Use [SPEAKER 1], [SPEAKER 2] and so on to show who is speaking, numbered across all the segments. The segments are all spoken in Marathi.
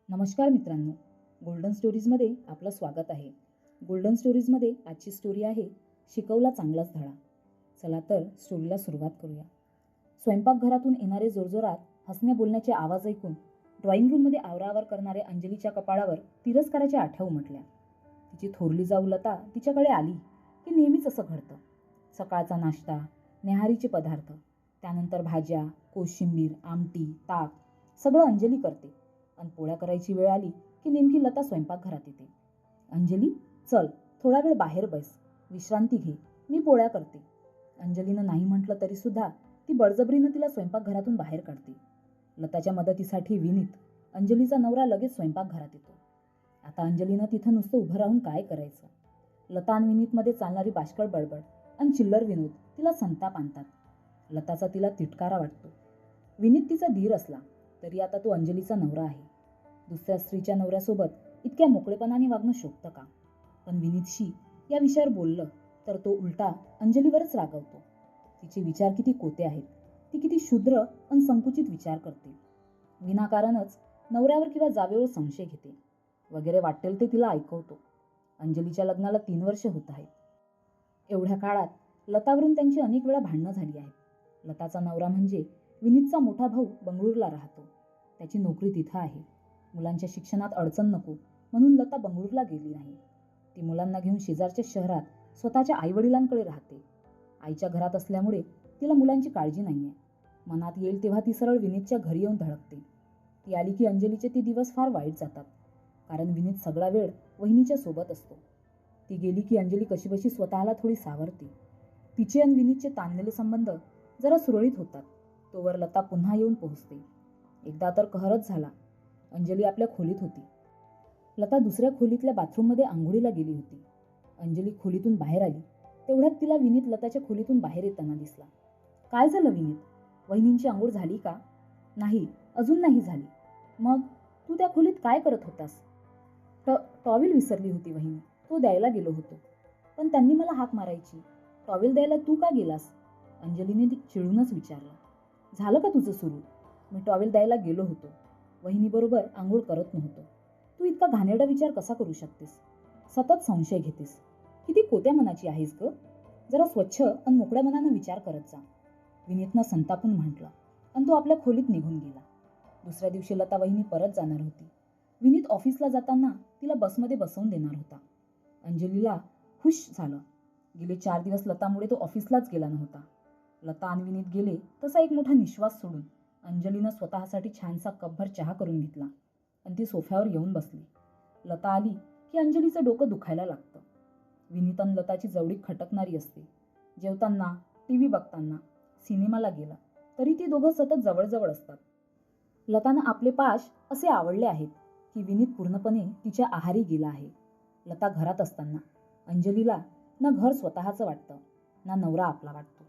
[SPEAKER 1] नमस्कार मित्रांनो, गोल्डन स्टोरीजमध्ये आपलं स्वागत आहे. गोल्डन स्टोरीजमध्ये आजची स्टोरी आहे शिकवला चांगलाच धडा. चला तर स्टोरीला सुरुवात करूया. स्वयंपाकघरातून येणारे जोरजोरात हसण्या बोलण्याचे आवाज ऐकून ड्रॉइंग रूममध्ये आवराआवर करणारे अंजलीच्या कपाळावर तिरस्काराच्या आठ्या उमटल्या. तिची थोरली जाऊ लता तिच्याकडे आली की नेहमीच असं घडतं. सकाळचा नाश्ता, न्याहारीचे पदार्थ, त्यानंतर भाज्या, कोशिंबीर, आमटी, ताक सगळं अंजली करते. आणि पोळ्या करायची वेळ आली की नेमकी लता स्वयंपाकघरात येते. अंजली, चल थोडा वेळ बाहेर बस, विश्रांती घे, मी पोळ्या करते. अंजलीनं नाही म्हटलं तरीसुद्धा ती बळजबरीनं तिला स्वयंपाकघरातून बाहेर काढते. लताच्या मदतीसाठी विनीत, अंजलीचा नवरा, लगेच स्वयंपाकघरात येतो. आता अंजलीनं तिथं नुसतं उभं राहून काय करायचं. लता आणि विनीतमध्ये चालणारी बाष्कळ बडबड आणि चिल्लर विनोद तिला संताप आणतात. लताचा तिला तिटकारा वाटतो. विनीत तिचा धीर असला तरी आता तो अंजलीचा नवरा आहे. दुसऱ्या स्त्रीच्या नवऱ्यासोबत इतक्या मोकळेपणाने वागणं शोभतं का? पण विनीतशी या विषयावर बोललं तर तो उलटा अंजलीवरच रागवतो. तिचे विचार किती कोते आहेत, ती किती क्षुद्र आणि संकुचित विचार करते. विनाकारणच नवऱ्यावर किंवा जावेवर संशय घेते वगैरे वाटेल ते तिला ऐकवतो. अंजलीच्या लग्नाला 3 वर्ष होत आहेत. एवढ्या काळात लतावरून त्यांची अनेक वेळा भांडणं झाली आहेत. लताचा नवरा म्हणजे विनीतचा मोठा भाऊ बंगळूरला राहतो. त्याची नोकरी तिथं आहे. मुलांच्या शिक्षणात अडचण नको म्हणून लता बंगळूरला गेली नाही. ती मुलांना घेऊन शेजारच्या शहरात स्वतःच्या आईवडिलांकडे राहते. आईच्या घरात असल्यामुळे तिला मुलांची काळजी नाही आहे. मनात येईल तेव्हा ती सरळ विनीतच्या घरी येऊन धडकते. ती आली की अंजलीचे ते दिवस फार वाईट जातात, कारण विनीत सगळा वेळ वहिनीच्या सोबत असतो. ती गेली की अंजली कशीबशी स्वतःला थोडी सावरते. तिचे आणि विनीतचे ताणलेले संबंध जरा सुरळीत होतात तोवर लता पुन्हा येऊन पोहोचते. एकदा तर कहरच झाला. अंजली आपल्या खोलीत होती. लता दुसऱ्या खोलीतल्या बाथरूममध्ये आंघोळीला गेली होती. अंजली खोलीतून बाहेर आली तेवढ्यात तिला विनीत लताच्या खोलीतून बाहेर येताना दिसला. काय झालं विनीत? वहिनींची आंघोळ झाली का? नाही, अजून नाही झाली. मग तू त्या खोलीत काय करत होतास? टॉवेल विसरली होती वहिनी, तो द्यायला गेलो होतो. पण त्यांनी मला हाक मारायची. टॉवेल द्यायला तू का गेलास? अंजलीने चिडूनच विचारलं. झालं का तुझं सुरू? मी टॉवेल द्यायला गेलो होतो. वहिनीबरोबर आंघोळ करत नव्हतो. तू इतका घाणेरडा विचार कसा करू शकतेस? सतत संशय घेतेस. किती कोत्या मनाची आहेस ग? जरा स्वच्छ आणि मोकळ्या मनानं विचार करत जा, विनीतनं संतापून म्हटलं आणि तो आपल्या खोलीत निघून गेला. दुसऱ्या दिवशी लता वहिनी परत जाणार होती. विनीत ऑफिसला जाताना तिला बसमध्ये बसवून देणार होता. अंजलीला खुश झालं. गेले 4 दिवस लतामुळे तो ऑफिसलाच गेला नव्हता. लता आणि विनीत गेले तसा एक मोठा निश्वास सोडून अंजलीनं स्वतःसाठी छानसा कपभर चहा करून घेतला आणि ती सोफ्यावर येऊन बसली. लता आली की अंजलीचं डोकं दुखायला लागतं. विनीत आणि लताची जवळीक खटकणारी असते. जेवताना, TV बघताना, सिनेमाला गेला तरी ती दोघं सतत जवळजवळ असतात. लतानं आपले पाश असे आवडले आहेत की विनीत पूर्णपणे तिच्या आहारी गेला आहे. लता घरात असताना अंजलीला ना घर स्वतःचं वाटतं ना नवरा आपला वाटतो.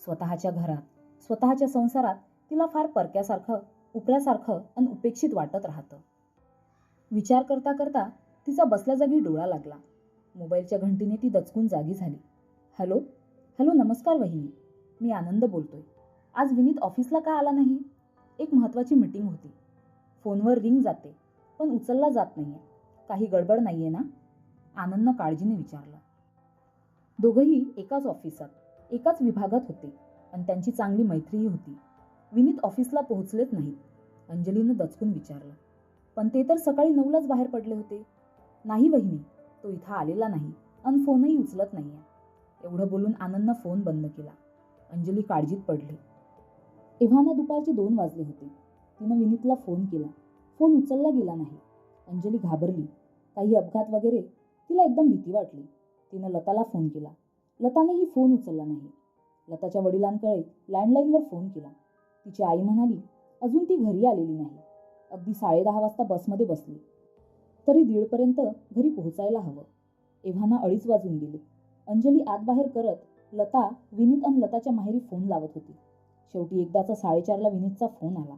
[SPEAKER 1] स्वतःच्या घरात, स्वतःच्या संसारात तिला फार परक्यासारखं, उपऱ्यासारखं आणि उपेक्षित वाटत राहतं. विचार करता करता तिचा बसल्या जागी डोळा लागला. मोबाईलच्या घंटीने ती दचकून जागी झाली. हॅलो हॅलो, नमस्कार वहिनी, मी आनंद बोलतोय. आज विनीत ऑफिसला का आला नाही? एक महत्त्वाची मीटिंग होती. फोनवर रिंग जाते पण उचलला जात नाहीये. काही गडबड नाहीये ना? आनंदनं काळजीने विचारलं. दोघंही एकाच ऑफिसात, एकाच विभागात होते आणि त्यांची चांगली मैत्रीही होती. विनीत ऑफिसला पोहोचलेच नाहीत. अंजलीनं दचकून विचारलं. पण ते तर सकाळी 9लाच बाहेर पडले होते. नाही वहिनी, तो इथं आलेला नाही आणि फोनही उचलत नाहीये. एवढं बोलून आनंदनं फोन बंद केला. अंजली काळजीत पडली. एव्हाना दुपारचे 2 वाजले होते. तिनं विनीतला फोन केला. फोन उचलला गेला नाही. अंजली घाबरली. काही अपघात वगैरे? तिला एकदम भीती वाटली. तिनं लताला फोन केला. लतानेही फोन उचलला नाही. लताच्या वडिलांकडे लँडलाईनवर फोन केला. तिची आई म्हणाली अजून ती घरी आलेली नाही. अगदी 10:30 वाजता बसमध्ये बसली तरी 1:30पर्यंत घरी पोहोचायला हवं. एव्हाना 2:30 वाजून गेले. अंजली आत बाहेर करत लता, विनीत आणि लताच्या माहेरी फोन लावत होती. शेवटी एकदाचा 4:30ला विनीतचा फोन आला.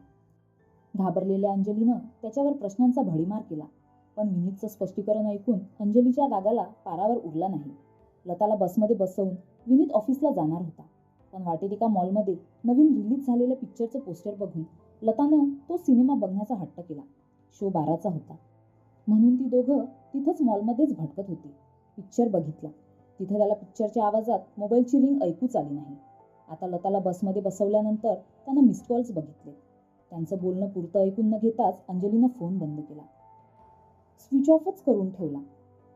[SPEAKER 1] घाबरलेल्या अंजलीनं त्याच्यावर प्रश्नांचा भडीमार केला. पण विनीतचं स्पष्टीकरण ऐकून अंजलीच्या रागाला पारावर उरला नाही. लताला बसमध्ये बसवून विनीत ऑफिसला जाणार होता. पण वाटेत एका मॉलमध्ये नवीन रिलीज झालेल्या पिक्चरचं पोस्टर बघून लतानं तो सिनेमा बघण्याचा हट्ट केला. शो 12चा होता. म्हणून ती दोघं तिथंच मॉलमध्येच भटकत होती. पिक्चर बघितला. तिथं त्याला पिक्चरच्या आवाजात मोबाईलची रिंग ऐकूच आली नाही. आता लताला बसमध्ये बसवल्यानंतर त्यानं मिस्ड कॉल्स बघितले. त्यांचं बोलणं पुरतं ऐकून न घेताच अंजलीनं फोन बंद केला. स्विच ऑफच करून ठेवला.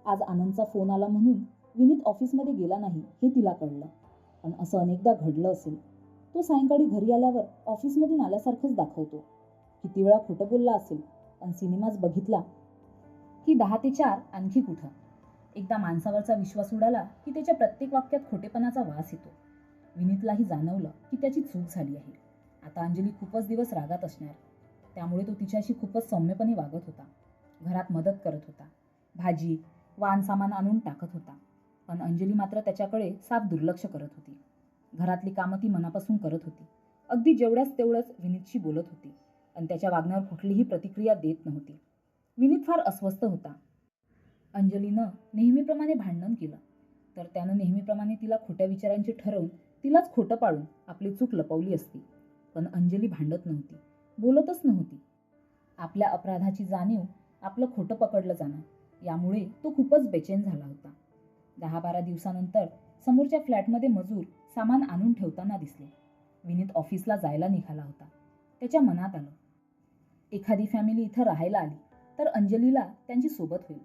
[SPEAKER 1] आज आनंदचा फोन आला म्हणून विनीत ऑफिसमध्ये गेला नाही हे तिला कळलं. पण असं अनेकदा घडलं असेल. तो सायंकाळी घरी आल्यावर ऑफिसमधून आल्यासारखंच दाखवतो. किती वेळा खोटं बोलला असेल, पण सिनेमाच बघितला की 10 ते 4 आणखी कुठं. एकदा माणसावरचा विश्वास उडाला की त्याच्या प्रत्येक वाक्यात खोटेपणाचा वास येतो. विनीतलाही जाणवलं की त्याची चूक झाली आहे. आता अंजली खूपच दिवस रागात असणार. त्यामुळे तो तिच्याशी खूपच सौम्यपणे वागत होता. घरात मदत करत होता. भाजी, वाण सामान आणून टाकत होता. पण अंजली मात्र त्याच्याकडे साफ दुर्लक्ष करत होती. घरातली कामं ती मनापासून करत होती. अगदी जेवढ्याच तेवढंच विनीतशी बोलत होती. आणि त्याच्या वागण्यावर कुठलीही प्रतिक्रिया देत नव्हती. विनीत फार अस्वस्थ होता. अंजलीनं नेहमीप्रमाणे भांडण केलं तर त्यानं नेहमीप्रमाणे तिला खोट्या विचारांची ठरवून तिलाच खोटं पाडून आपली चूक लपवली असती. पण अंजली भांडत नव्हती, बोलतच नव्हती. आपल्या अपराधाची जाणीव, आपलं खोटं पकडलं जाणं यामुळे तो खूपच बेचैन झाला होता. 10-12 दिवसानंतर समोरच्या फ्लॅटमध्ये मजूर सामान आणून ठेवताना दिसले. विनीत ऑफिसला जायला निघाला होता. त्याच्या मनात आलं, एखादी फॅमिली इथं राहायला आली तर अंजलीला त्यांची सोबत होईल.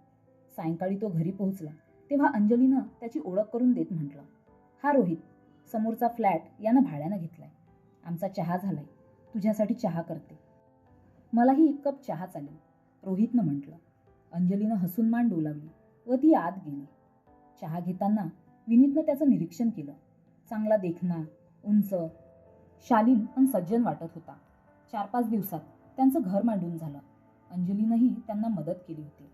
[SPEAKER 1] सायंकाळी तो घरी पोहोचला तेव्हा अंजलीनं त्याची ओळख करून देत म्हटलं, हा रोहित, समोरचा फ्लॅट यानं भाड्यानं घेतलाय. आमचा चहा झालाय, तुझ्यासाठी चहा करते. मलाही 1 कप चहा चालेल, रोहितनं म्हटलं. अंजलीनं हसून मान डोलावली व ती आत गेली. चहा घेताना विनीतनं त्याचं निरीक्षण केलं. चांगला देखणा, उंच, शालीन आणि सज्जन वाटत होता. 4-5 दिवसात त्यांचं घर मांडून झालं. अंजलीनंही त्यांना मदत केली होती.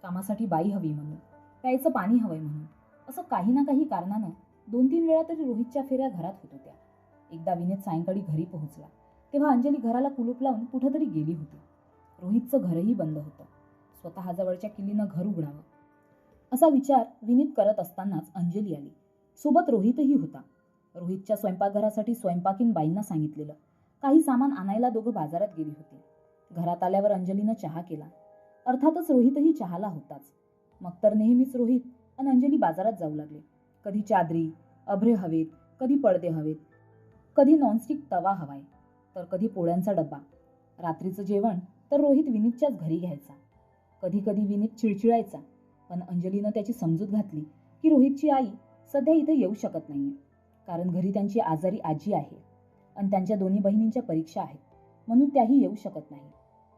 [SPEAKER 1] कामासाठी बाई हवी म्हणून, प्यायचं पाणी हवंय म्हणून, असं काही ना काही कारणानं 2-3 वेळा तरी रोहितच्या फेऱ्या घरात होत होत्या. एकदा विनीत सायंकाळी घरी पोहोचला तेव्हा अंजली घराला कुलूप लावून कुठंतरी गेली होती. रोहितचं घरही बंद होतं. स्वतः जवळच्या किल्लीनं घर उघडावं असा विचार विनीत करत असतानाच अंजली आली. सोबत रोहितही होता. रोहितच्या स्वयंपाकघरासाठी स्वयंपाकीन बाईंना सांगितलेलं. काही सामान आणायला दोघं बाजारात गेली होती. घरात आल्यावर अंजलीनं चहा केला. अर्थातच रोहितही चहाला होताच. मग तर नेहमीच रोहित आणि अंजली बाजारात जाऊ लागले. कधी चादरी, अभ्रे हवेत, कधी पडदे हवेत, कधी नॉनस्टिक तवा हवाय, तर कधी पोळ्यांचा डब्बा. रात्रीचं जेवण तर रोहित विनीतच्याच घरी घ्यायचा. कधी कधी विनीत चिडचिडायचा, पण अंजलीनं त्याची समजूत घातली की रोहितची आई सध्या इथं येऊ शकत नाहीये, कारण घरी त्यांची आजारी आजी आहे आणि त्यांच्या दोन्ही बहिणींच्या परीक्षा आहेत, म्हणून त्याही येऊ शकत नाही.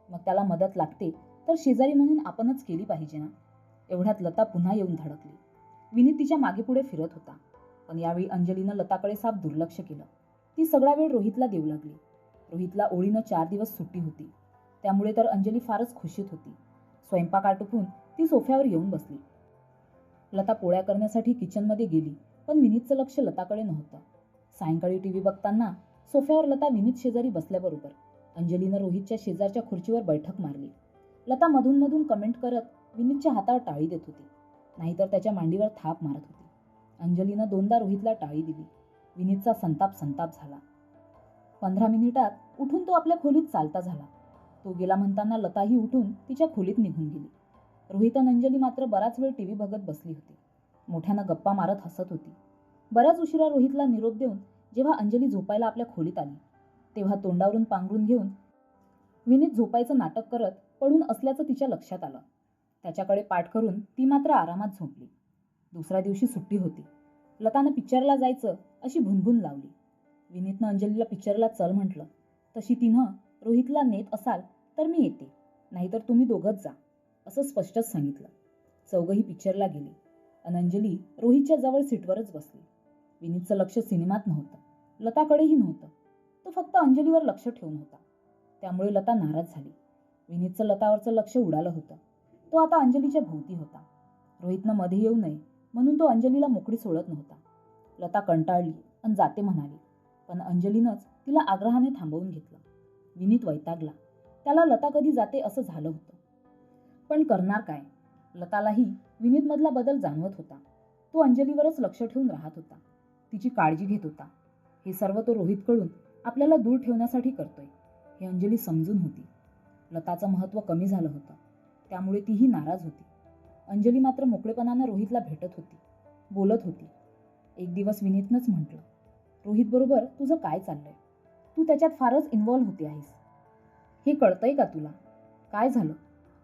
[SPEAKER 1] मग त्याला मदत लागते तर शेजारी म्हणून आपणच केली पाहिजे ना. एवढ्यात लता पुन्हा येऊन धडकली. विनीत तिच्या मागे पुढे फिरत होता, पण यावेळी अंजलीनं लताकडे साफ दुर्लक्ष केलं. ती सगळा वेळ रोहितला देऊ लागली. रोहितला ओळीनं 4 दिवस सुट्टी होती, त्यामुळे तर अंजली फारच खुशीत होती. स्वयंपाक आटोपून ती सोफ्यावर येऊन बसली. लता पोळ्या करण्यासाठी किचनमध्ये गेली, पण विनीतचं लक्ष लताकडे नव्हतं. सायंकाळी टीव्ही बघताना सोफ्यावर लता विनीत शेजारी बसल्याबरोबर अंजलीनं रोहितच्या शेजारच्या खुर्चीवर बैठक मारली. लता मधून मधून कमेंट करत विनीतच्या हातावर टाळी देत होती, नाहीतर त्याच्या मांडीवर थाप मारत होती. अंजलीनं 2दा रोहितला टाळी दिली. विनीतचा संताप झाला. 15 मिनिटात उठून तो आपल्या खोलीत चालता झाला. तो गेला म्हणताना लताही उठून तिच्या खोलीत निघून गेली. रोहित आणि अंजली मात्र बराच वेळ टीव्ही बघत बसली होती. मोठ्यानं गप्पा मारत हसत होती. बऱ्याच उशिरा रोहितला निरोप देऊन जेव्हा अंजली झोपायला आपल्या खोलीत आली, तेव्हा तोंडावरून पांघरून घेऊन विनीत झोपायचं नाटक करत पडून असल्याचं तिच्या लक्षात आलं. त्याच्याकडे पाठ करून ती मात्र आरामात झोपली. दुसऱ्या दिवशी सुट्टी होती. लतानं पिक्चरला जायचं अशी भुनभुन लावली. विनीतनं अंजलीला पिक्चरला चल म्हटलं. तशी तिनं रोहितला नेत असाल तर मी येते, नाहीतर तुम्ही दोघंच जा, असं स्पष्टच सांगितलं. चौघही पिक्चरला गेली आणि अंजली रोहितच्या जवळ सीटवरच बसली. विनीतचं लक्ष सिनेमात नव्हतं, लताकडेही नव्हतं. तो फक्त अंजलीवर लक्ष ठेवून होता. त्यामुळे लता नाराज झाली. विनीतचं लतावरचं लक्ष उडालं होतं. तो आता अंजलीच्या भोवती होता. रोहितनं मध्ये येऊ नये म्हणून तो अंजलीला मोकळी सोडत नव्हता. लता कंटाळली आणि जाते म्हणाली, पण अंजलीनंच तिला आग्रहाने थांबवून घेतलं. विनीत वैतागला. त्याला लता कधी जाते असं झालं होतं. पण करणार काय? लतालाही विनीतमधला बदल जाणवत होता. तो अंजलीवरच लक्ष ठेवून राहत होता, तिची काळजी घेत होता. हे सर्व तो रोहितकडून आपल्याला दूर ठेवण्यासाठी करतोय हे अंजली समजून होती. लताचं महत्त्व कमी झालं होतं, त्यामुळे तीही नाराज होती. अंजली मात्र मोकळेपणानं रोहितला भेटत होती, बोलत होती. एक दिवस विनीतनंच म्हटलं, रोहितबरोबर तुझं काय चाललंय? तू त्याच्यात फारच इन्व्हॉल्व्ह होती आहेस. हे कळतंय का तुला? काय झालं?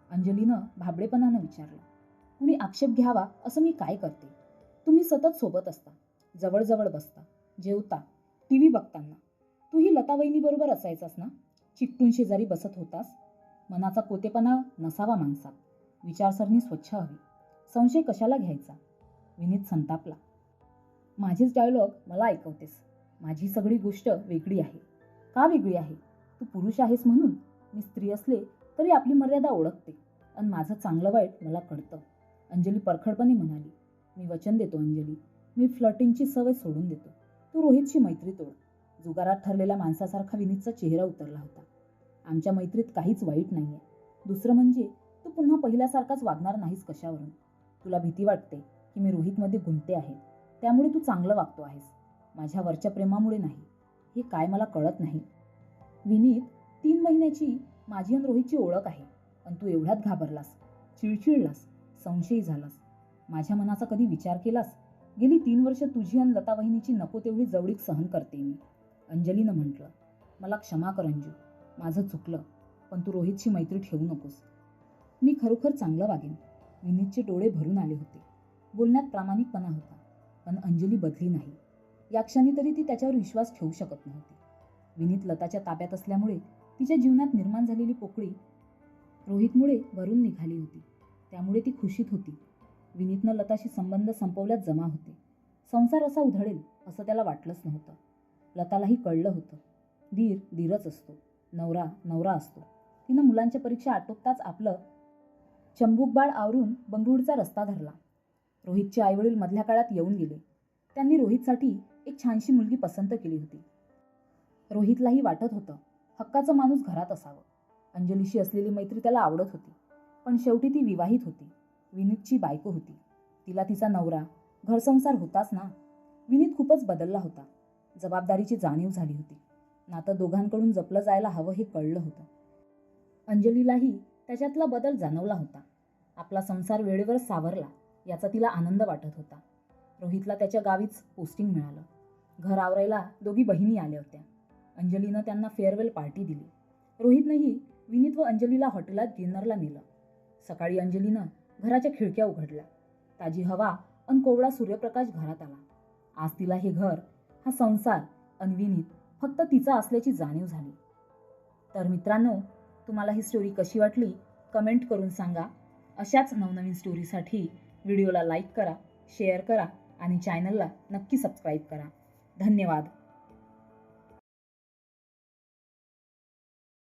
[SPEAKER 1] अंजलीनं भाबडेपणानं विचारलं. कुणी आक्षेप घ्यावा असं मी काय करते? तुम्ही सतत सोबत असता, जवळजवळ बसता, जेवता, टी व्ही बघताना. तूही लता वहिनीबरोबर असायचास ना? चिकटून शेजारी बसत होतास. मनाचा कोतेपणा नसावा माणसात. विचारसरणी स्वच्छ हवी. संशय कशाला घ्यायचा? विनीत संतापला. माझेच डायलॉग मला ऐकवतेस. माझी सगळी गोष्ट वेगळी आहे. का वेगळी आहे? तू पुरुष आहेस म्हणून. मी स्त्री असले तरी आपली मर्यादा ओळखते आणि माझं चांगलं वाईट मला कळतं. अंजली परखडपणे म्हणाली. मी वचन देतो अंजली, मी फ्लर्टिंगची सवय सोडून देतो. तू रोहितची मैत्री तोड. जुगारात ठरलेल्या माणसासारखा विनीतचा चेहरा उतरला होता. आमच्या मैत्रीत काहीच वाईट नाहीये. दुसरं म्हणजे तू पुन्हा पहिल्यासारखाच वागणार नाहीस कशावरून. तुला भीती वाटते की मी रोहितमध्ये गुंतते आहे, त्यामुळे तू चांगलं वागतो आहेस. माझ्या वरच्या प्रेमामुळे नाही. हे काय मला कळत नाही. विनीत, 3 महिन्याची माझी आणि रोहितची ओळख आहे, पण तू एवढ्यात घाबरलास, चिडचिडलास, संशयी झालास. माझ्या मनाचा कधी विचार केलास? गेली 3 वर्ष तुझी आणि लता वहिनीची नको तेवढी जवळीक सहन करते मी. अंजलीनं म्हटलं. मला क्षमा कर अंजू, माझं चुकलं, पण तू रोहितची मैत्री ठेवू नकोस. मी खरोखर चांगलं वागेन. विनीतचे डोळे भरून आले होते. बोलण्यात प्रामाणिकपणा होता, पण अंजली बदली नाही. या क्षणी तरी ती त्याच्यावर विश्वास ठेवू शकत नव्हती. विनीत लताच्या ताब्यात असल्यामुळे तिच्या जीवनात निर्माण झालेली पोकळी रोहितमुळे भरून निघाली होती. त्यामुळे ती खुशीत होती. विनीतनं लताशी संबंध संपवल्यात जमा होते. संसार असा उधळेल असं त्याला वाटलंच नव्हतं. लतालाही कळलं होतं. दीर दीरच असतो, नवरा नवरा असतो. तिनं मुलांच्या परीक्षा आटोपताच आपलं चंबूकबाळ आवरून बंगळुरूचा रस्ता धरला. रोहितचे आईवडील मधल्या काळात येऊन गेले. त्यांनी रोहितसाठी एक छानशी मुलगी पसंत केली होती. रोहितलाही वाटत होतं हक्काचं माणूस घरात असावं. अंजलीशी असलेली मैत्री त्याला आवडत होती, पण शेवटी ती विवाहित होती. विनीतची बायको होती. तिला तिचा नवरा, घरसंसार होताच ना. विनीत खूपच बदलला होता. जबाबदारीची जाणीव झाली होती. नातं दोघांकडून जपलं जायला हवं हे कळलं होतं. अंजलीलाही त्याच्यातला बदल जाणवला होता. आपला संसार वेळेवर सावरला याचा तिला आनंद वाटत होता. रोहितला त्याच्या गावीच पोस्टिंग मिळालं. घर आवरायला दोघी बहिणी आल्या होत्या. अंजलीनं त्यांना फेअरवेल पार्टी दिली. रोहितनंही विनीत व अंजलीला हॉटेलात डिनरला नेलं. सकाळी अंजलीनं घराच्या खिडक्या उघडल्या. ताजी हवा अन कोवळा सूर्यप्रकाश घरात आला. आज तिला हे घर, हा संसार अन विनीत फक्त तिचा असल्याची जाणीव झाली. तर मित्रांनो, तुम्हाला ही स्टोरी कशी वाटली कमेंट करून सांगा. अशाच नवनवीन स्टोरीसाठी व्हिडिओला लाईक करा, शेअर करा आणि चॅनलला नक्की सबस्क्राईब करा. धन्यवाद.